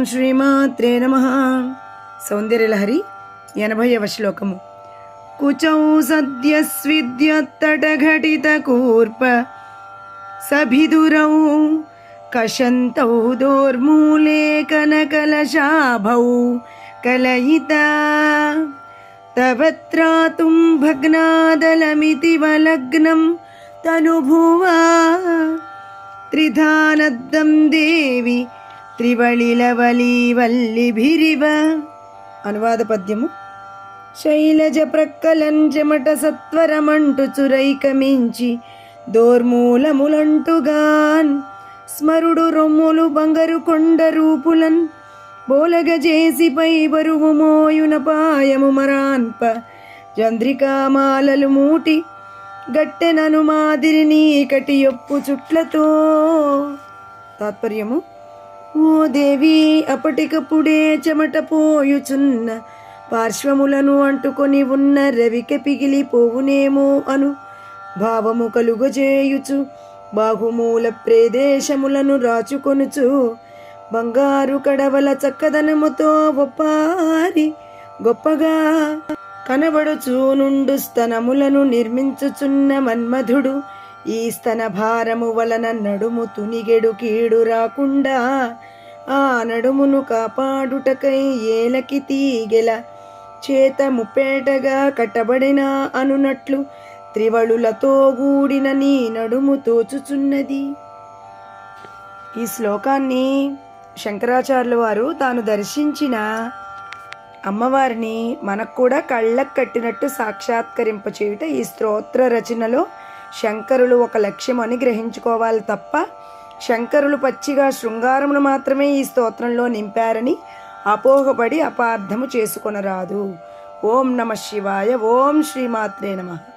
శ్రీమాత్రే నమః. సౌందర్యలహరి 80వ శ్లోకము. కుచౌ సద్యస్విద్యోత్తటఘటితకూర్ప సభిదురౌ కషంతౌ దోర్మూలే కనకలశాభౌ కలయితా తవత్రాతుం భగ్నాదలమితి వలగ్నం తనుభువా త్రిధానద్దం దేవి త్రివళిలవలీవల్లిభిరివ. అనువాద పద్యము. శైలజ ప్రక్కలంజమట సత్వరమంటు చురైకమించి దోర్మూలములంటుగాన్ స్మరుడు రొమ్ములు బంగరు కొండ రూపులన్ బోలగజేసిపై బరువు మోయున పాయము మరాన్ప చంద్రికామాలలు మూటి గట్టెనను మాదిరి నీకటి యొప్పు చుట్లతో. తాత్పర్యము. ఓ దేవి, అప్పటికప్పుడే చెమట పోయుచున్న పార్శ్వములను అంటుకొని ఉన్న రవికె పిగిలిపోవునేమో అను భావము కలుగజేయుచు బాహుమూల ప్రదేశములను రాచుకొనుచు బంగారు కడవల చక్కదనముతో ఒప్పారి గొప్పగా కనబడుచు నుండు స్తనములను నిర్మించుచున్న మన్మధుడు ఈ స్తన భారము వలన నడుము తునిగెడు కీడు రాకుండా ఆ నడుమును కాపాడుటకై ఏలకి తీగెల చేత ముప్పేటగా కట్టబడిన అనునట్లు త్రివళులతో గూడిన నీ నడుము తోచుచున్నది. ఈ శ్లోకాన్ని శంకరాచార్యుల వారు తాను దర్శించిన అమ్మవారిని మనకు కూడా కళ్ళకు కట్టినట్టు సాక్షాత్కరింపచేయుట ఈ స్తోత్ర రచనలో శంకరులు ఒక లక్ష్యం అని గ్రహించుకోవాలి తప్ప శంకరులు పచ్చిగా శృంగారమును మాత్రమే ఈ స్తోత్రంలో నింపారని అపోహపడి అపార్థము చేసుకొనరాదు. ఓం నమః శివాయ. ఓం శ్రీమాత్రే నమః.